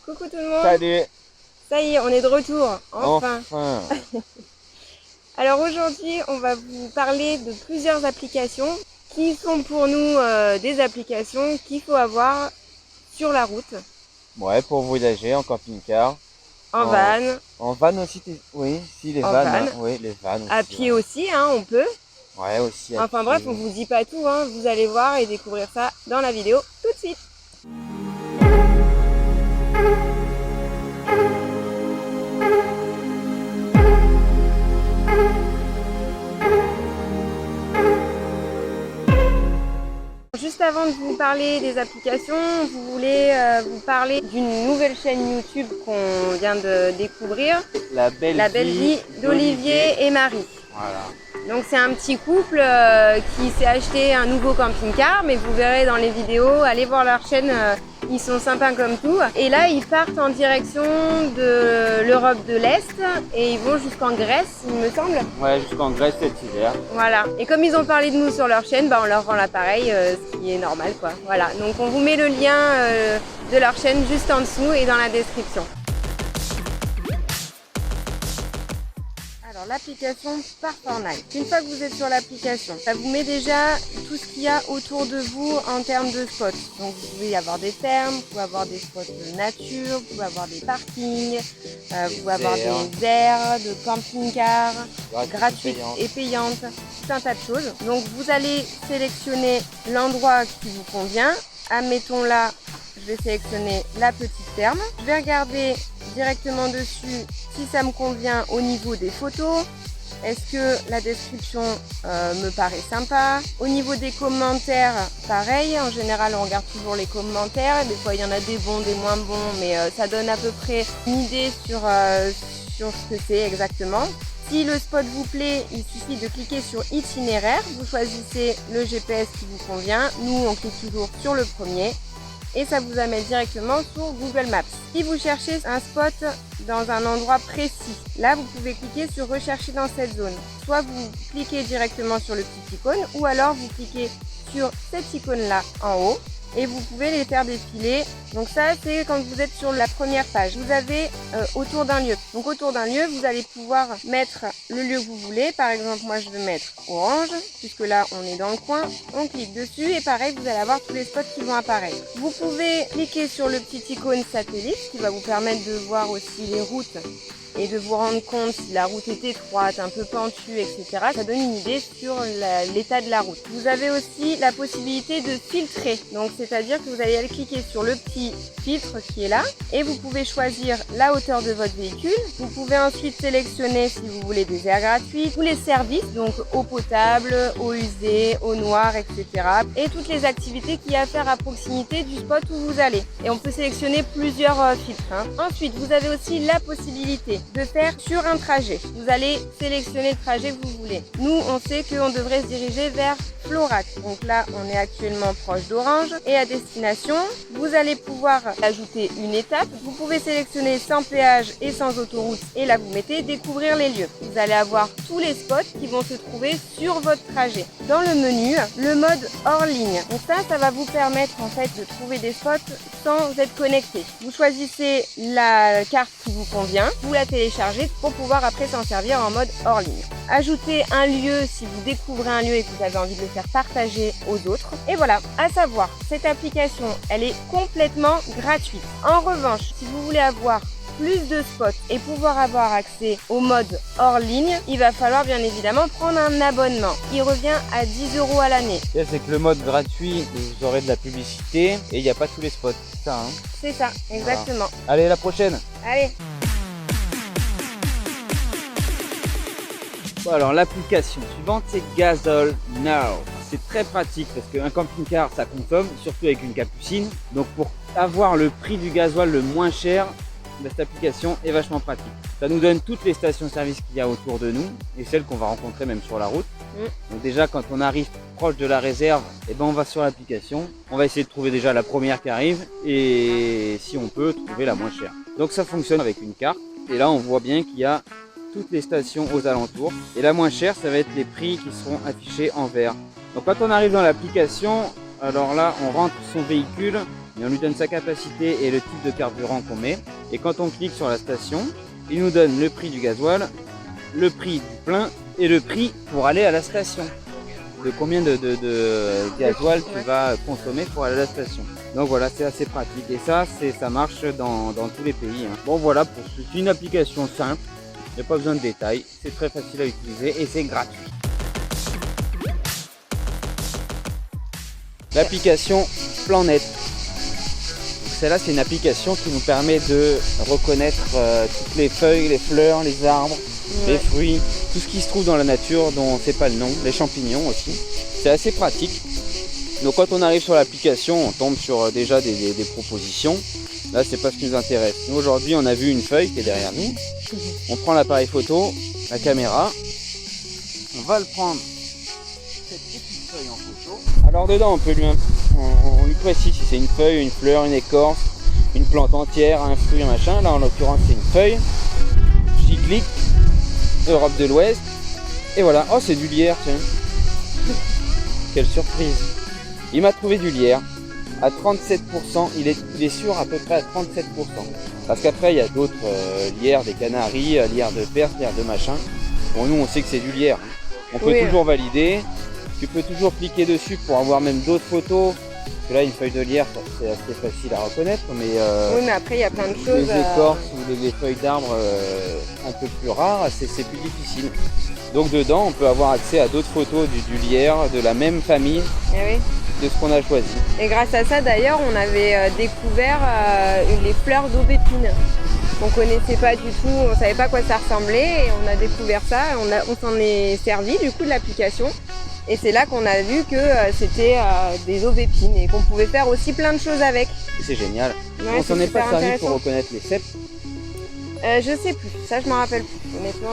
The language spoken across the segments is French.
Coucou tout le monde. Salut. Ça y est, on est de retour, enfin. Enfin. Alors aujourd'hui, on va vous parler de plusieurs applications qui sont pour nous des applications qu'il faut avoir sur la route, Ouais, pour voyager en camping-car. en van, En van aussi, oui, si les en vannes, van, hein. Oui, les vannes à aussi. pied aussi, hein, on peut. Ouais, aussi à Enfin pied. bref, on vous dit pas tout, hein. Vous allez voir et découvrir ça dans la vidéo tout de suite. Juste avant de vous parler des applications, vous voulez vous parler d'une nouvelle chaîne YouTube qu'on vient de découvrir, La belle vie d'Olivier et Marie. Voilà. Donc c'est un petit couple qui s'est acheté un nouveau camping-car, mais vous verrez dans les vidéos, allez voir leur chaîne, ils sont sympas comme tout. Et là ils partent en direction de l'Europe de l'Est et ils vont jusqu'en Grèce, il me semble. Ouais, jusqu'en Grèce cet hiver. Voilà. Et comme ils ont parlé de nous sur leur chaîne, bah on leur rend l'appareil, ce qui est normal quoi. Voilà. Donc on vous met le lien de leur chaîne juste en dessous et dans la description. Alors l'application Park4Night. Une fois que vous êtes sur l'application, ça vous met déjà tout ce qu'il y a autour de vous en termes de spots. Donc vous pouvez avoir des fermes, vous pouvez avoir des spots de nature, vous pouvez avoir des parkings, vous pouvez avoir des aires de camping-car gratuites et payantes, tout un tas de choses. Donc vous allez sélectionner l'endroit qui vous convient. Admettons là, je vais sélectionner la petite ferme. Je vais regarder directement dessus si ça me convient au niveau des photos. Est-ce que la description me paraît sympa? Au niveau des commentaires, pareil. En général, on regarde toujours les commentaires. Des fois, il y en a des bons, des moins bons, mais ça donne à peu près une idée sur ce que c'est exactement. Si le spot vous plaît, il suffit de cliquer sur itinéraire. Vous choisissez le GPS qui vous convient. Nous, on clique toujours sur le premier. Et ça vous amène directement sur Google Maps. Si vous cherchez un spot dans un endroit précis, là vous pouvez cliquer sur rechercher dans cette zone. Soit vous cliquez directement sur le petit icône ou alors vous cliquez sur cette icône là en haut et vous pouvez les faire défiler. Donc ça c'est quand vous êtes sur la première page. Vous avez autour d'un lieu. Donc autour d'un lieu vous allez pouvoir mettre le lieu que vous voulez. Par exemple moi je vais mettre orange puisque là on est dans le coin. On clique dessus et pareil vous allez avoir tous les spots qui vont apparaître. Vous pouvez cliquer sur le petit icône satellite qui va vous permettre de voir aussi les routes et de vous rendre compte si la route est étroite, un peu pentue, etc. Ça donne une idée sur l'état de la route. Vous avez aussi la possibilité de filtrer. Donc c'est-à-dire que vous allez aller cliquer sur le petit filtre qui est là et vous pouvez choisir la hauteur de votre véhicule. Vous pouvez ensuite sélectionner si vous voulez des aires gratuites ou les services, donc eau potable, eau usée, eau noire, etc. Et toutes les activités qu'il y a à faire à proximité du spot où vous allez. Et on peut sélectionner plusieurs filtres. Ensuite, vous avez aussi la possibilité de faire sur un trajet. Vous allez sélectionner le trajet que vous voulez. Nous, on sait qu'on devrait se diriger vers Florac. Donc là, on est actuellement proche d'Orange. Et à destination, vous allez pouvoir ajouter une étape. Vous pouvez sélectionner sans péage et sans autoroute. Et là, vous mettez découvrir les lieux. Vous allez avoir tous les spots qui vont se trouver sur votre trajet. Dans le menu, le mode hors ligne. Donc ça va vous permettre en fait de trouver des spots sans être connecté. Vous choisissez la carte qui vous convient. Vous la téléchargez pour pouvoir après s'en servir en mode hors ligne. Ajoutez un lieu si vous découvrez un lieu et que vous avez envie de le faire partager aux autres. Et voilà, à savoir, cette application, elle est complètement gratuite. En revanche, si vous voulez avoir plus de spots et pouvoir avoir accès au mode hors ligne, il va falloir bien évidemment prendre un abonnement. Il revient à 10 € à l'année. C'est que le mode gratuit, vous aurez de la publicité et il n'y a pas tous les spots. C'est ça, hein? C'est ça, exactement. Voilà. Allez, la prochaine. Allez. Bon, alors l'application suivante c'est Gasol Now. C'est très pratique parce qu'un camping-car ça consomme, surtout avec une capucine. Donc pour avoir le prix du gasoil le moins cher, cette application est vachement pratique. Ça nous donne toutes les stations-service qu'il y a autour de nous et celles qu'on va rencontrer même sur la route. Donc déjà quand on arrive proche de la réserve, et ben on va sur l'application. On va essayer de trouver déjà la première qui arrive et si on peut trouver la moins chère. Donc ça fonctionne avec une carte et là on voit bien qu'il y a toutes les stations aux alentours. Et la moins chère, ça va être les prix qui seront affichés en vert. Donc quand on arrive dans l'application, alors là, on rentre son véhicule mais on lui donne sa capacité et le type de carburant qu'on met. Et quand on clique sur la station, il nous donne le prix du gasoil, le prix du plein et le prix pour aller à la station. De combien de gasoil tu vas consommer pour aller à la station. Donc voilà, c'est assez pratique et ça marche dans tous les pays. Bon voilà, c'est une application simple, il n'y a pas besoin de détails, c'est très facile à utiliser et c'est gratuit. L'application Planète. Celle-là, c'est une application qui nous permet de reconnaître toutes les feuilles, les fleurs, les arbres, les fruits, tout ce qui se trouve dans la nature dont on ne sait pas le nom, les champignons aussi. C'est assez pratique. Donc quand on arrive sur l'application, on tombe sur déjà des propositions. Là, c'est pas ce qui nous intéresse. Nous, aujourd'hui, on a vu une feuille qui est derrière nous. On prend l'appareil photo, la caméra. On va le prendre, cette petite feuille en photo. Alors dedans, on lui précise si c'est une feuille, une fleur, une écorce, une plante entière, un fruit, un machin. Là, en l'occurrence, c'est une feuille. J'y clique. Europe de l'Ouest. Et voilà. Oh, c'est du lierre, tiens. Quelle surprise. Il m'a trouvé du lierre à 37%. Il est sûr à peu près à 37%. Parce qu'après, il y a d'autres lierres, des canaries, lierre de perse, lierre de machin. Bon, nous, on sait que c'est du lierre. On peut toujours valider. Tu peux toujours cliquer dessus pour avoir même d'autres photos. Parce que là, une feuille de lierre, c'est assez facile à reconnaître. Mais, oui, mais après, il y a plein de choses. Les écorces ou les feuilles d'arbres un peu plus rares, c'est plus difficile. Donc dedans, on peut avoir accès à d'autres photos du lierre, de la même famille, de ce qu'on a choisi. Et grâce à ça, d'ailleurs, on avait découvert les fleurs d'aubépine. On connaissait pas du tout, on savait pas à quoi ça ressemblait et on a découvert ça, on s'en est servi du coup de l'application. Et c'est là qu'on a vu que c'était des aubépines et qu'on pouvait faire aussi plein de choses avec. C'est génial. Ouais, on s'en est pas servi pour reconnaître les cèpes. Je sais plus, ça je m'en rappelle plus, honnêtement.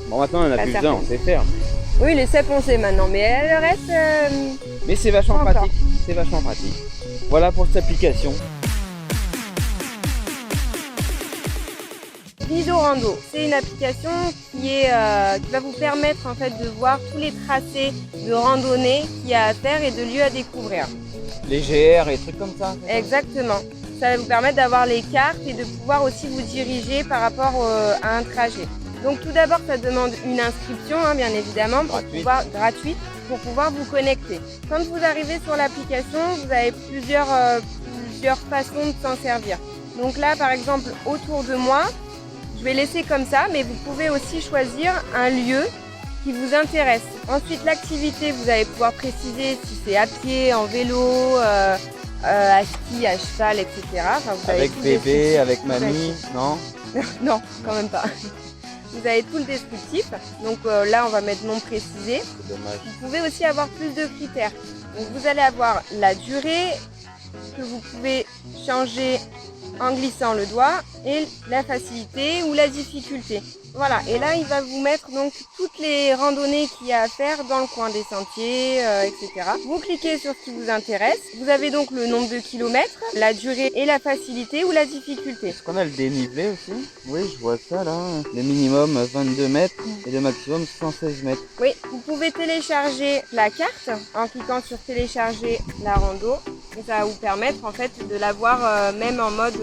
Bon, maintenant on en a plus besoin, on sait faire. Oui, les cèpes on sait maintenant, mais le reste... Mais c'est vachement pratique, c'est vachement pratique. Voilà pour cette application. Visorando, c'est une application qui va vous permettre en fait de voir tous les tracés de randonnée qu'il y a à faire et de lieux à découvrir. Les GR et trucs comme ça. Exactement. Ça va vous permettre d'avoir les cartes et de pouvoir aussi vous diriger par rapport à un trajet. Donc tout d'abord, ça demande une inscription, bien évidemment, gratuite, pour pouvoir vous connecter. Quand vous arrivez sur l'application, vous avez plusieurs façons de s'en servir. Donc là, par exemple, autour de moi, je vais laisser comme ça, mais vous pouvez aussi choisir un lieu qui vous intéresse. Ensuite, l'activité, vous allez pouvoir préciser si c'est à pied, en vélo, à ski, à cheval, etc. Enfin, avec bébé, avec mamie, non? Non, quand même pas. Vous avez tout le descriptif. Donc là, on va mettre non précisé. C'est dommage. Vous pouvez aussi avoir plus de critères. Donc vous allez avoir la durée que vous pouvez changer en glissant le doigt et la facilité ou la difficulté. Voilà, et là il va vous mettre donc toutes les randonnées qu'il y a à faire dans le coin des sentiers, etc. Vous cliquez sur ce qui vous intéresse. Vous avez donc le nombre de kilomètres, la durée et la facilité ou la difficulté. Est-ce qu'on a le dénivelé aussi? Oui, je vois ça là. Le minimum 22 mètres et le maximum 116 mètres. Oui, vous pouvez télécharger la carte en cliquant sur télécharger la rando. Et ça va vous permettre en fait de l'avoir même en mode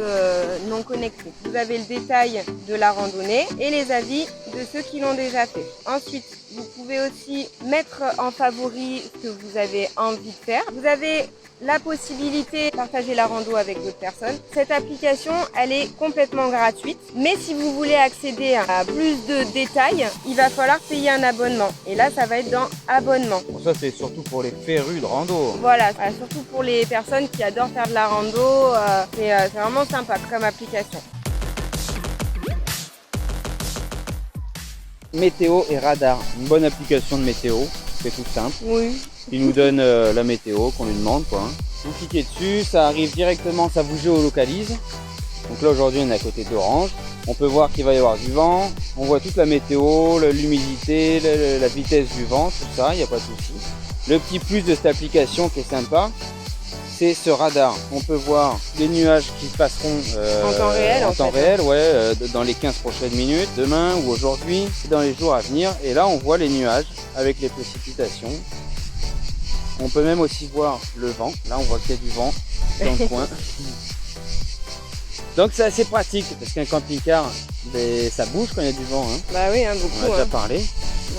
non connecté. Vous avez le détail de la randonnée et les avis de ceux qui l'ont déjà fait. Ensuite, vous pouvez aussi mettre en favori ce que vous avez envie de faire. Vous avez la possibilité de partager la rando avec d'autres personnes. Cette application, elle est complètement gratuite. Mais si vous voulez accéder à plus de détails, il va falloir payer un abonnement. Et là, ça va être dans abonnement. Bon, ça, c'est surtout pour les férus de rando. Voilà, surtout pour les personnes qui adorent faire de la rando. C'est vraiment sympa comme application. Météo et radar, une bonne application de météo, c'est tout simple. Oui. Il nous donne la météo qu'on lui demande, quoi. Vous cliquez dessus, ça arrive directement, ça vous géolocalise. Donc là aujourd'hui on est à côté d'Orange. On peut voir qu'il va y avoir du vent, on voit toute la météo, l'humidité, la vitesse du vent, tout ça, il n'y a pas de souci. Le petit plus de cette application qui est sympa, c'est ce radar. On peut voir les nuages qui passeront en temps réel, dans les 15 prochaines minutes, demain ou aujourd'hui, dans les jours à venir. Et là, on voit les nuages avec les précipitations. On peut même aussi voir le vent. Là, on voit qu'il y a du vent. dans le coin. Donc c'est assez pratique parce qu'un camping-car, ben, ça bouge quand il y a du vent. Hein. Bah oui, hein, On beaucoup. en a déjà Hein. parlé.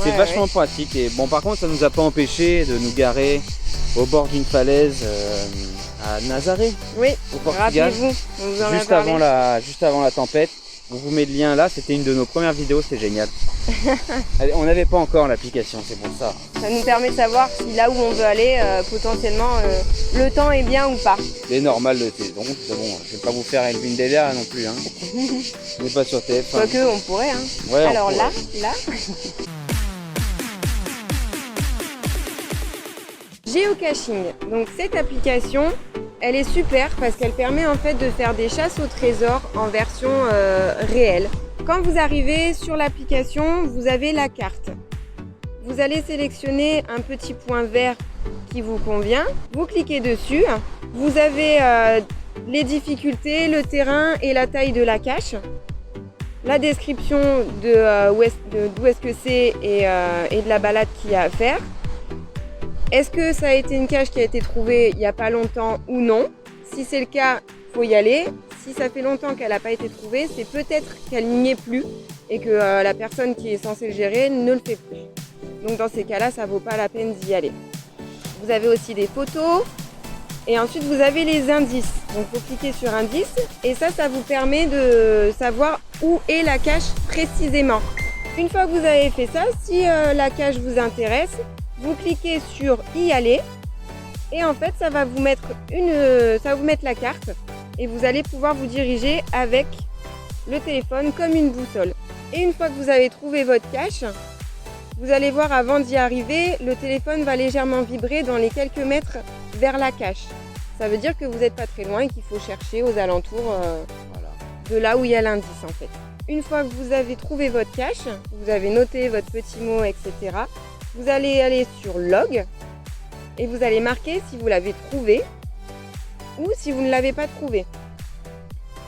C'est Ouais, vachement pratique. Et bon, par contre, ça nous a pas empêché de nous garer au bord d'une falaise à Nazaré, Oui, au Portugal, rappelez-vous, on vous en a juste parlé. juste avant la tempête. On vous met le lien là, c'était une de nos premières vidéos, c'était génial. On n'avait pas encore l'application, c'est pour ça. Ça nous permet de savoir si là où on veut aller, potentiellement, le temps est bien ou pas. Les normales de saison, c'est bon, je vais pas vous faire Elvin Delia non plus. Hein. On n'est pas sur TF1. Quoique, on pourrait. Hein. Ouais, on Alors pourrait. là. Geocaching. Donc cette application, elle est super parce qu'elle permet en fait de faire des chasses au trésor en version réelle. Quand vous arrivez sur l'application, vous avez la carte. Vous allez sélectionner un petit point vert qui vous convient. Vous cliquez dessus. Vous avez les difficultés, le terrain et la taille de la cache. La description d'où est-ce que c'est et de la balade qu'il y a à faire. Est-ce que ça a été une cache qui a été trouvée il n'y a pas longtemps ou non? Si c'est le cas, il faut y aller. Si ça fait longtemps qu'elle n'a pas été trouvée, c'est peut-être qu'elle n'y est plus et que la personne qui est censée le gérer ne le fait plus. Donc dans ces cas-là, ça ne vaut pas la peine d'y aller. Vous avez aussi des photos et ensuite vous avez les indices. Donc il faut cliquer sur indice et ça vous permet de savoir où est la cache précisément. Une fois que vous avez fait ça, si la cache vous intéresse, vous cliquez sur y aller et en fait ça va vous mettre la carte et vous allez pouvoir vous diriger avec le téléphone comme une boussole. Et une fois que vous avez trouvé votre cache, vous allez voir avant d'y arriver, le téléphone va légèrement vibrer dans les quelques mètres vers la cache. Ça veut dire que vous n'êtes pas très loin et qu'il faut chercher aux alentours Voilà. de là où il y a l'indice en fait. Une fois que vous avez trouvé votre cache, vous avez noté votre petit mot, etc. Vous allez aller sur log et vous allez marquer si vous l'avez trouvé ou si vous ne l'avez pas trouvé.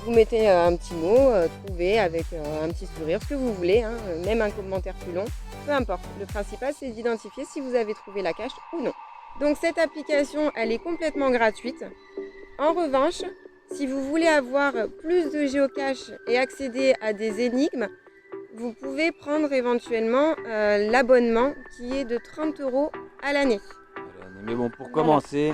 Vous mettez un petit mot, trouvé avec un petit sourire, ce que vous voulez, hein, même un commentaire plus long, peu importe. Le principal c'est d'identifier si vous avez trouvé la cache ou non. Donc cette application, elle est complètement gratuite. En revanche, si vous voulez avoir plus de géocaches et accéder à des énigmes, vous pouvez prendre éventuellement l'abonnement qui est de 30 € à l'année. Mais bon, pour commencer,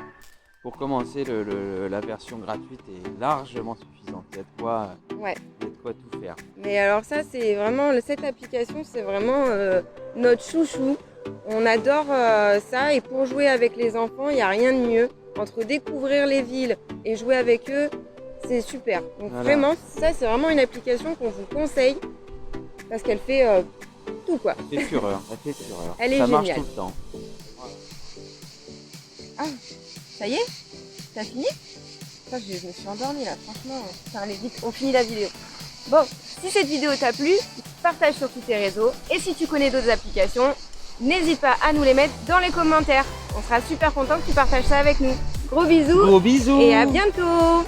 la version gratuite est largement suffisante. Il y a de quoi tout faire. Mais alors ça, c'est vraiment, cette application, c'est vraiment notre chouchou. On adore ça et pour jouer avec les enfants, il n'y a rien de mieux. Entre découvrir les villes et jouer avec eux, c'est super. Donc voilà. Vraiment, ça c'est vraiment une application qu'on vous conseille parce qu'elle fait tout quoi. Elle fait fureur. Elle est Ça marche géniale. tout le temps. Ah, ça y est? T'as fini? Je me suis endormie là, franchement. Putain, allez vite, on finit la vidéo. Bon, si cette vidéo t'a plu, partage sur tous tes réseaux. Et si tu connais d'autres applications, n'hésite pas à nous les mettre dans les commentaires. On sera super content que tu partages ça avec nous. Gros bisous Gros bisous. et à bientôt!